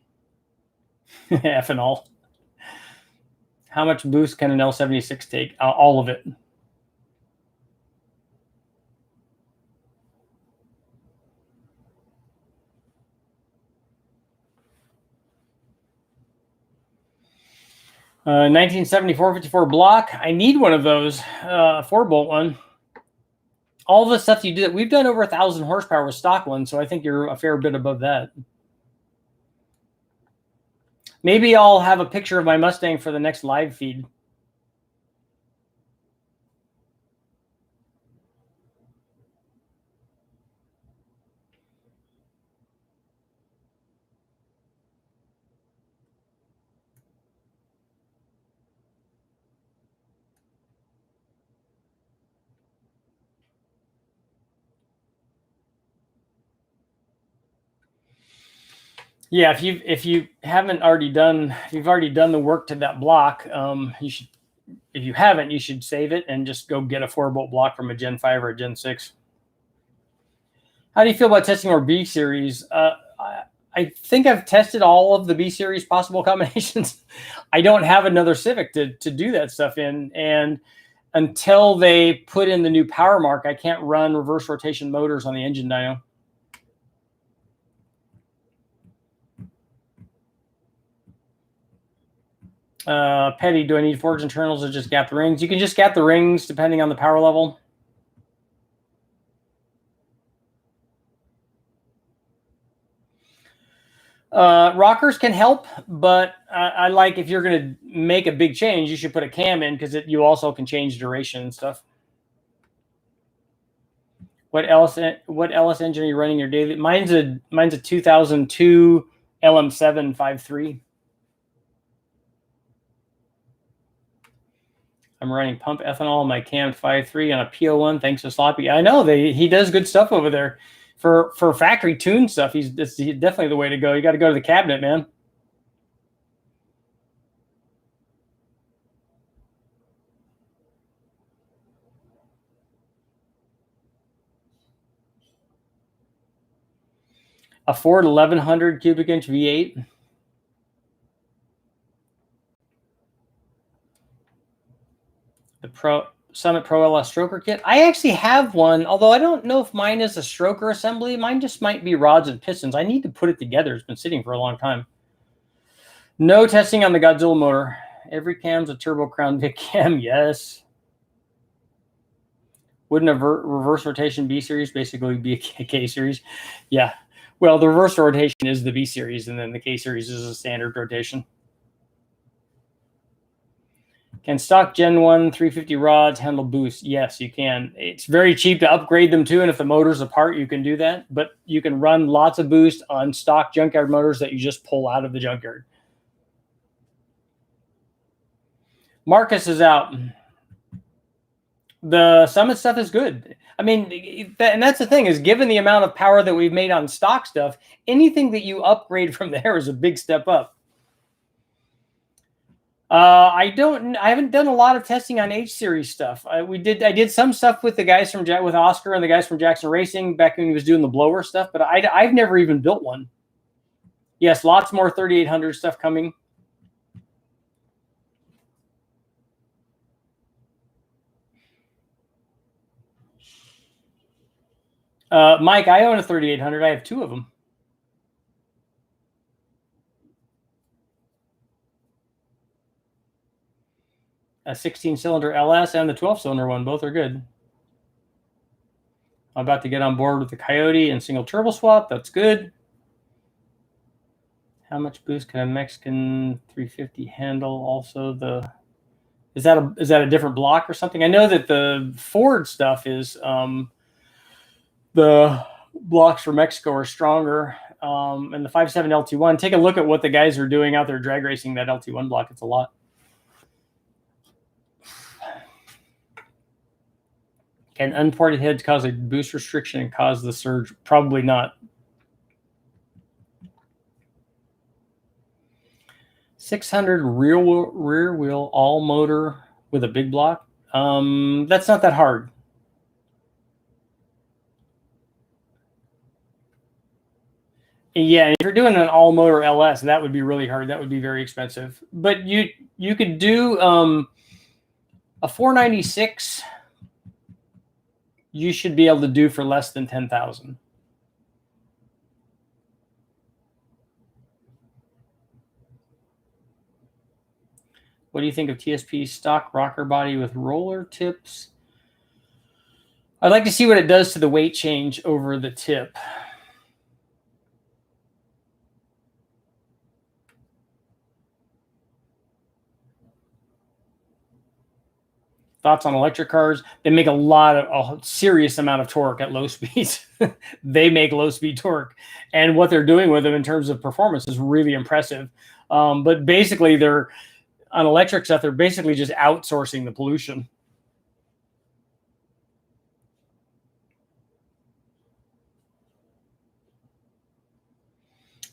A: Ethanol. How much boost can an L76 take? All of it. Uh, 1974 54 block. I need one of those. 4-bolt one. All the stuff you do that we've done over 1,000 horsepower with stock ones, so I think you're a fair bit above that. Maybe I'll have a picture of my Mustang for the next live feed. Yeah, if you haven't already done, if you've already done the work to that block, you should. If you haven't, you should save it and just go get a 4-bolt block from a Gen 5 or a Gen 6. How do you feel about testing more B series? I think I've tested all of the B series possible combinations. I don't have another Civic to do that stuff in, and until they put in the new power mark, I can't run reverse rotation motors on the engine dyno. Petty, do I need forged internals or just gap the rings? You can just gap the rings depending on the power level. Rockers can help, but I like, if you're going to make a big change, you should put a cam in, because you also can change duration and stuff. What LS engine are you running your daily? Mine's a 2002 LM753. I'm running pump ethanol on my cam 5.3 on a PO1 thanks to Sloppy. I know he does good stuff over there. For factory tune stuff, he's definitely the way to go. You got to go to the cabinet, man. A Ford 1100 cubic inch V8. The Summit Pro LS stroker kit. I actually have one, although I don't know if mine is a stroker assembly. Mine just might be rods and pistons. I need to put it together. It's been sitting for a long time. No testing on the Godzilla motor. Every cam's a Turbo Crown Vic cam. Yes. Wouldn't a reverse rotation B series basically be a K series? Yeah. Well, the reverse rotation is the B series, and then the K series is a standard rotation. Can stock Gen 1 350 rods handle boost? Yes, you can. It's very cheap to upgrade them too, and if the motor's apart, you can do that. But you can run lots of boost on stock junkyard motors that you just pull out of the junkyard. Marcus is out. The Summit stuff is good. I mean, and that's the thing, is given the amount of power that we've made on stock stuff, anything that you upgrade from there is a big step up. I haven't done a lot of testing on H series stuff. I did some stuff with the guys with Oscar and the guys from Jackson Racing back when he was doing the blower stuff, but I've never even built one. Yes, lots more 3800 stuff coming. Mike, I own a 3800. I have 2 of them. A 16-cylinder LS and the 12-cylinder one. Both are good. I'm about to get on board with the Coyote and single turbo swap. That's good. How much boost can a Mexican 350 handle? Also, is that a different block or something? I know that the Ford stuff is the blocks for Mexico are stronger. And the 5.7 LT1. Take a look at what the guys are doing out there drag racing that LT1 block. It's a lot. Can unported heads cause a boost restriction and cause the surge? Probably not. 600 rear wheel all motor with a big block. That's not that hard. Yeah, if you're doing an all motor LS, that would be really hard. That would be very expensive. But you could do a 496. You should be able to do for less than 10,000. What do you think of TSP stock rocker body with roller tips? I'd like to see what it does to the weight change over the tip. Thoughts on electric cars? They make a serious amount of torque at low speeds. They make low speed torque, and what they're doing with them in terms of performance is really impressive. But basically, they're on electric stuff. They're basically just outsourcing the pollution.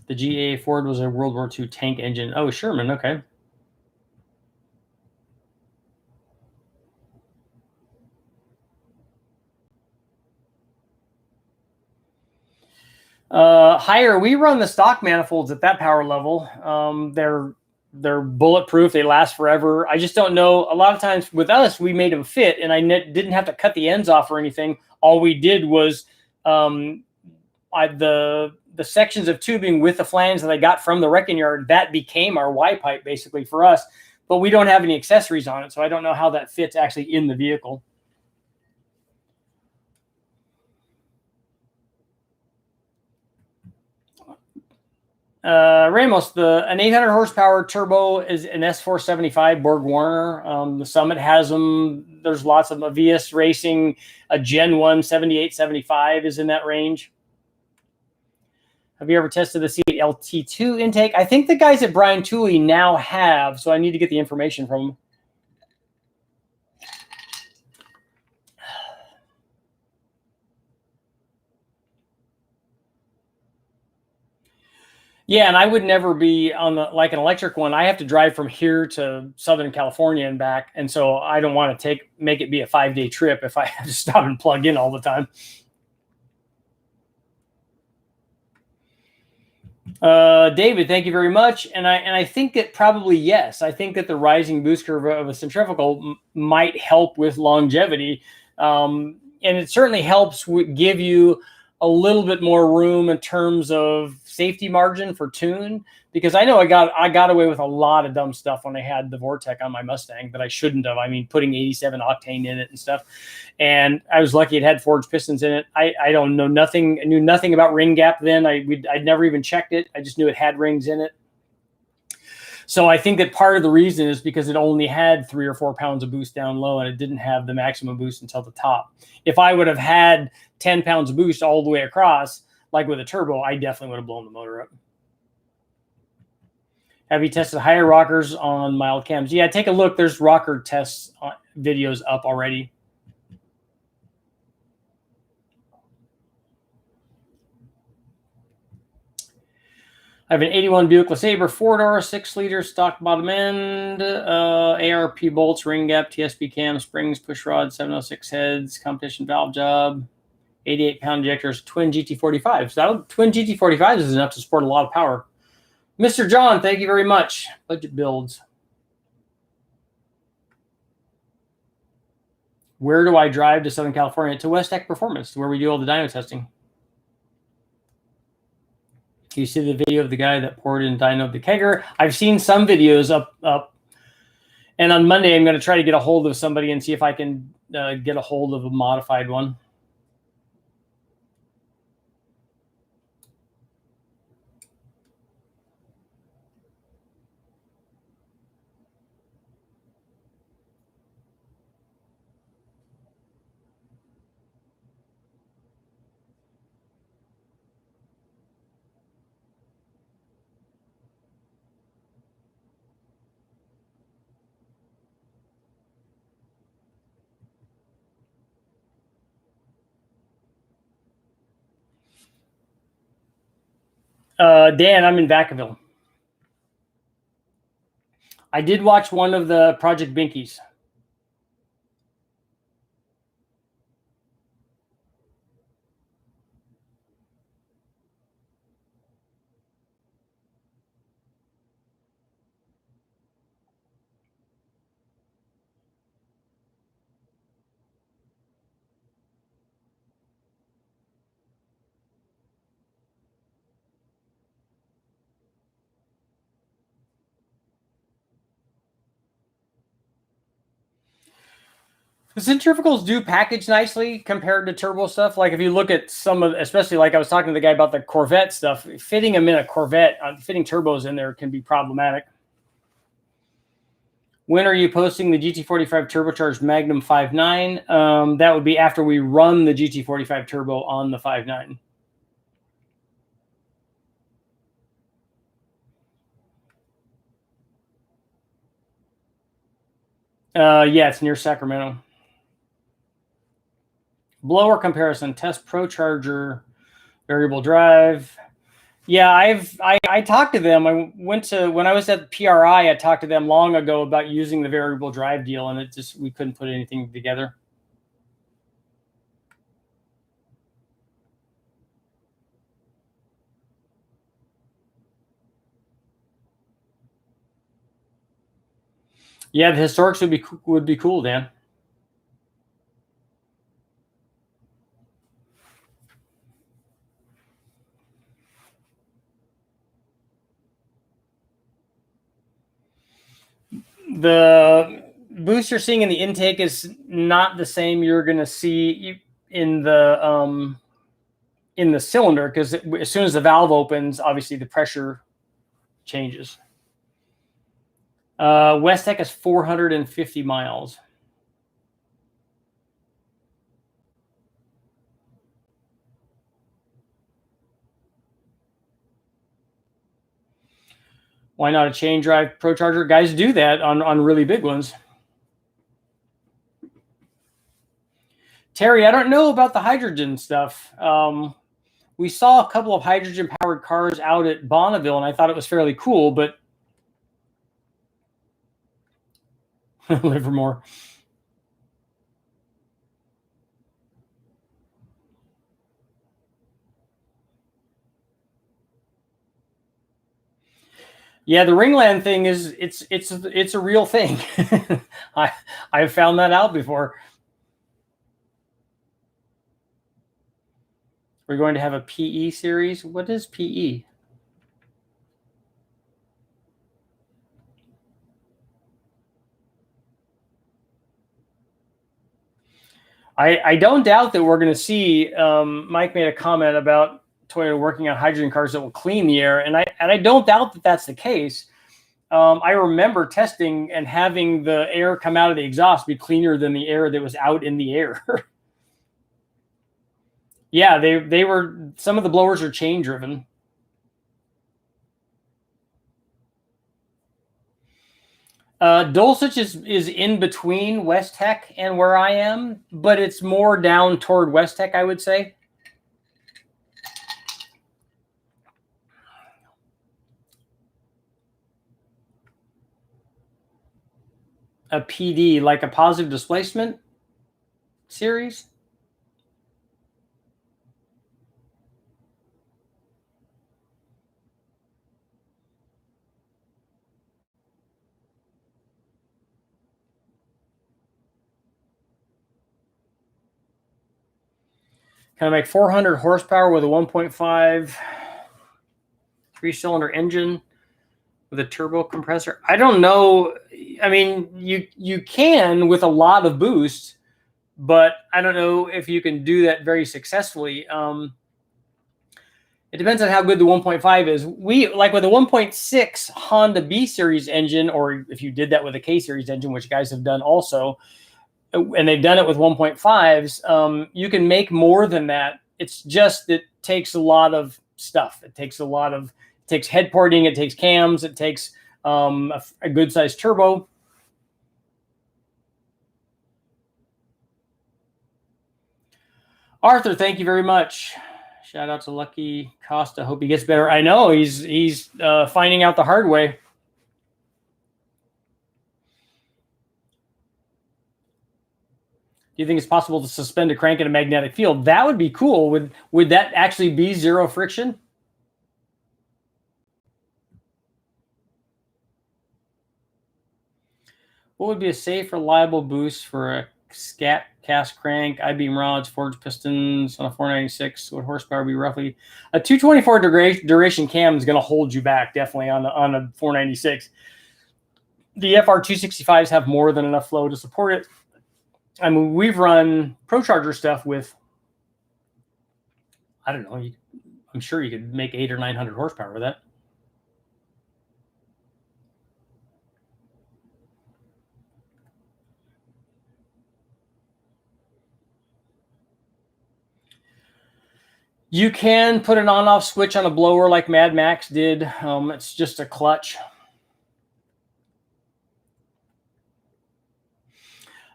A: The GA Ford was a World War II tank engine. Oh, Sherman. Okay. Higher. We run the stock manifolds at that power level. They're bulletproof. They last forever. I just don't know. A lot of times with us, we made them fit, and I didn't have to cut the ends off or anything. All we did was the sections of tubing with the flange that I got from the wrecking yard, that became our Y pipe basically for us. But we don't have any accessories on it, so I don't know how that fits actually in the vehicle. Ramos, an 800 horsepower turbo is an S475 Borg Warner. The Summit has them. There's lots of them. VS Racing, a Gen 1 7875 is in that range. Have you ever tested the CLT2 intake? I think the guys at Brian Tooley now have, so I need to get the information from them. Yeah, and I would never be on like an electric one. I have to drive from here to Southern California and back, and so I don't want to make it be a 5-day trip if I have to stop and plug in all the time. David, thank you very much. And I think that probably yes. I think that the rising boost curve of a centrifugal might help with longevity, and it certainly helps give you a little bit more room in terms of safety margin for tune, because I know I got away with a lot of dumb stuff when I had the Vortec on my Mustang that I shouldn't have. I mean, putting 87 octane in it and stuff. And I was lucky it had forged pistons in it. I don't know nothing. I knew nothing about ring gap then. I'd never even checked it. I just knew it had rings in it. So I think that part of the reason is because it only had 3 or 4 pounds of boost down low, and it didn't have the maximum boost until the top. If I would have had 10 pounds of boost all the way across, like with a turbo, I definitely would have blown the motor up. Have you tested higher rockers on mild cams? Yeah, take a look. There's rocker tests videos up already. I have an 81 Buick LeSabre 4-door, 6-liter, stock bottom end, ARP bolts, ring gap, TSB cam, springs, push rod, 706 heads, competition valve job, 88-pound injectors, twin GT45s. So twin GT45s is enough to support a lot of power. Mr. John, thank you very much. Budget builds. Where do I drive to Southern California? To West Tech Performance, where we do all the dyno testing. You see the video of the guy that poured in dyno the kegger. I've seen some videos up. And on Monday, I'm going to try to get a hold of somebody and see if I can get a hold of a modified one. Dan, I'm in Vacaville. I did watch one of the Project Binkies. The centrifugals do package nicely compared to turbo stuff. Like if you look at some of, especially like I was talking to the guy about the Corvette stuff, fitting them in a Corvette, fitting turbos in there can be problematic. When are you posting the GT45 turbocharged Magnum 5.9? That would be after we run the GT45 turbo on the 5.9. Yeah, it's near Sacramento. Blower comparison, test Procharger, variable drive. Yeah, I talked to them. When I was at PRI, I talked to them long ago about using the variable drive deal, and we couldn't put anything together. Yeah, the historics would be cool, Dan. The boost you're seeing in the intake is not the same you're going to see in the cylinder, because as soon as the valve opens, obviously the pressure changes. Westech is 450 miles. Why not a chain drive Procharger? Guys do that on really big ones. Terry, I don't know about the hydrogen stuff. We saw a couple of hydrogen-powered cars out at Bonneville, and I thought it was fairly cool, but Livermore. Yeah, the Ringland thing is it's a real thing. I've found that out before. We're going to have a PE series. What is PE? I don't doubt that we're going to see. Mike made a comment about Toyota working on hydrogen cars that will clean the air, and I don't doubt that that's the case. I remember testing and having the air come out of the exhaust be cleaner than the air that was out in the air. Yeah, they were. Some of the blowers are chain driven. Dulcich is in between West Tech and where I am, but it's more down toward West Tech, I would say. A PD, like a positive displacement series. Can I make 400 horsepower with a 1.5 three-cylinder engine with a turbo compressor? I don't know. I mean, you can with a lot of boost, but I don't know if you can do that very successfully. It depends on how good the 1.5 is. Like with a 1.6 Honda B Series engine, or if you did that with a K Series engine, which guys have done also, and they've done it with 1.5s, you can make more than that. It's just it takes a lot of stuff. It takes head porting, it takes cams, it takes a good sized turbo. Arthur, thank you very much. Shout out to Lucky Costa. Hope he gets better. I know he's finding out the hard way. Do you think it's possible to suspend a crank in a magnetic field? That would be cool. Would that actually be zero friction? What would be a safe, reliable boost for a scat cast crank, I-beam rods, forged pistons on a 496? What horsepower would be roughly? A 224 duration cam is going to hold you back, definitely, on a 496. The FR265s have more than enough flow to support it. I mean, we've run Procharger stuff with, I don't know, I'm sure you could make 800 or 900 horsepower with that. You can put an on-off switch on a blower like Mad Max did. It's just a clutch.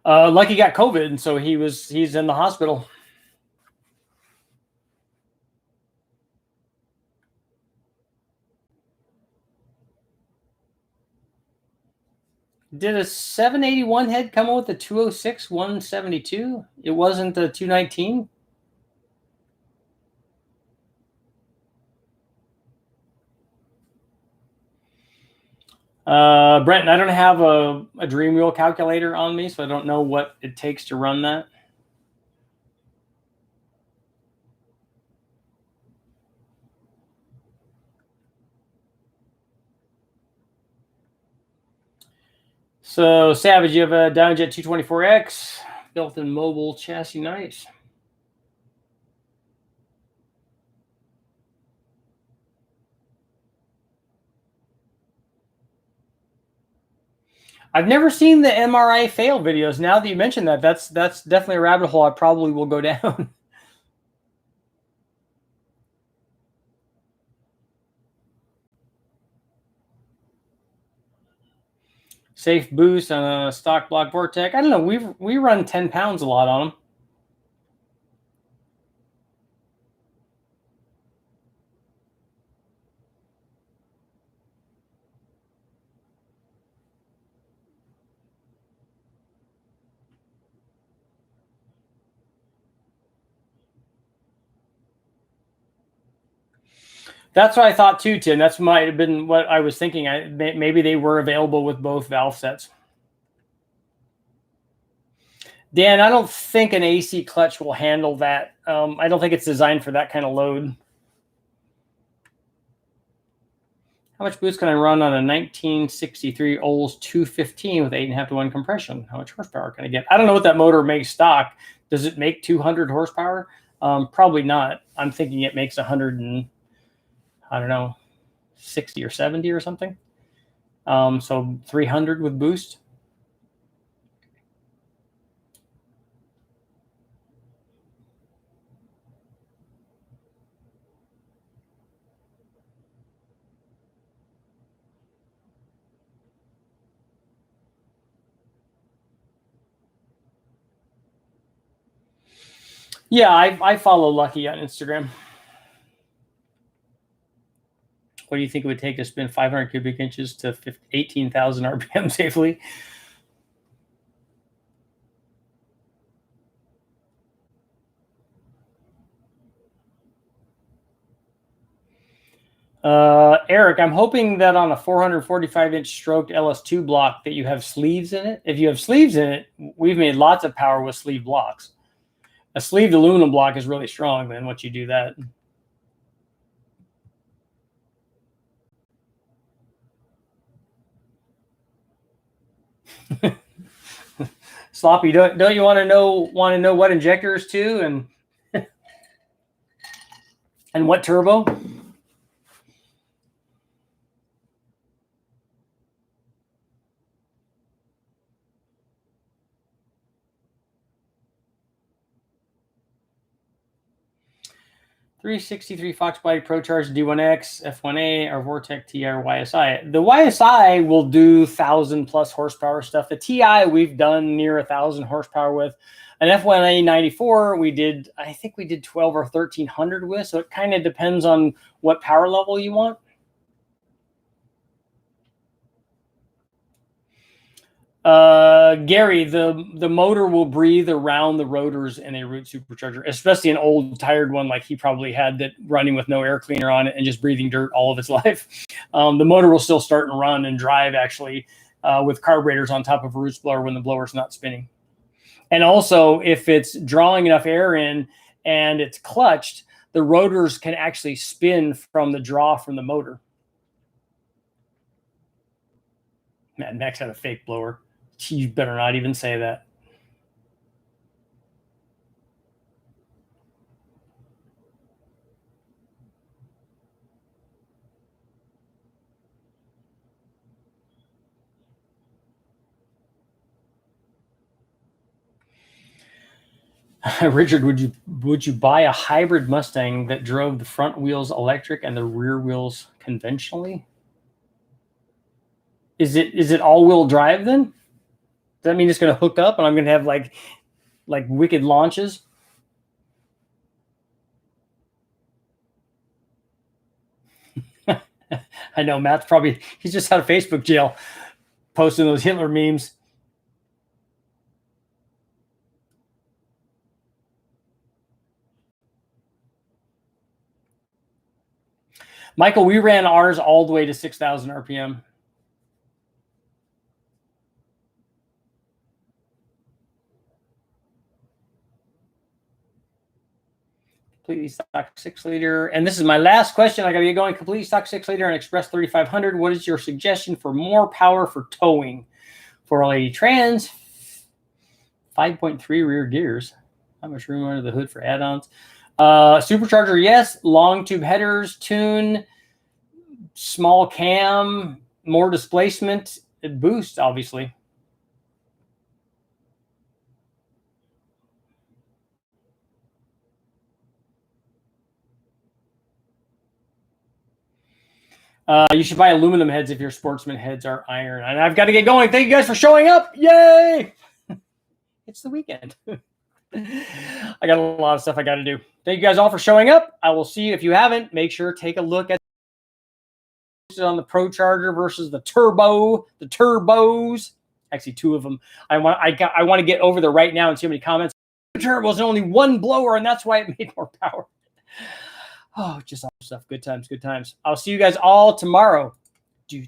A: Lucky got COVID, and so he's in the hospital. Did a 781 head come with a 206 172? It wasn't the 219. Brent, I don't have a dream wheel calculator on me, so I don't know what it takes to run that. So, Savage, you have a Dynajet 224X, built-in mobile chassis, nice. I've never seen the MRI fail videos. Now that you mention that, that's definitely a rabbit hole I probably will go down. Safe boost on a stock block Vortec. I don't know. We run 10 pounds a lot on them. That's what I thought too, Tim. That's might have been what I was thinking. Maybe they were available with both valve sets. Dan, I don't think an AC clutch will handle that. I don't think it's designed for that kind of load. How much boost can I run on a 1963 Olds 215 with 8.5 to 1 compression? How much horsepower can I get? I don't know what that motor makes stock. Does it make 200 horsepower? Probably not. I'm thinking it makes 100 and, I don't know, 60 or 70 or something. So 300 with boost. Yeah, I follow Lucky on Instagram. What do you think it would take to spin 500 cubic inches to 18,000 RPM safely? Eric, I'm hoping that on a 445-inch stroked LS2 block that you have sleeves in it. If you have sleeves in it, we've made lots of power with sleeve blocks. A sleeved aluminum block is really strong, man, once you do that. Sloppy, don't you want to know what injectors too, and what turbo? 363 Fox Body Procharger D1X, F1A, or Vortec TI or YSI. The YSI will do 1,000+ horsepower stuff. The TI we've done near 1,000 horsepower with. An F1A 94 I think we did 12 or 1,300 with. So it kind of depends on what power level you want. Gary, the motor will breathe around the rotors in a root supercharger, especially an old tired one like he probably had, that running with no air cleaner on it and just breathing dirt all of its life. The motor will still start and run and drive actually with carburetors on top of a roots blower when the blower's not spinning. And also, if it's drawing enough air in and it's clutched, the rotors can actually spin from the draw from the motor. Mad Max had a fake blower. You better not even say that. Richard, would you buy a hybrid Mustang that drove the front wheels electric and the rear wheels conventionally? Is it all-wheel drive then? Does that mean it's going to hook up and I'm going to have like wicked launches? I know Matt's he's just out of Facebook jail posting those Hitler memes. Michael, we ran ours all the way to 6,000 RPM. Completely stock 6-liter. And this is my last question. I got to get going. Completely stock 6-liter and Express 3500. What is your suggestion for more power for towing? 480 trans, 5.3 rear gears. How much room under the hood for add-ons? Supercharger, yes. Long tube headers, tune, small cam, more displacement, boost, obviously. You should buy aluminum heads if your sportsman heads are iron. And I've got to get going. Thank you guys for showing up. Yay! It's the weekend. I got a lot of stuff I got to do. Thank you guys all for showing up. I will see you. If you haven't, make sure to take a look at on the Procharger versus the turbos. Actually, two of them. I want to get over there right now and see how many comments. Turbos, only one blower, and that's why it made more power. Oh, just awesome stuff. Good times, good times. I'll see you guys all tomorrow. Do.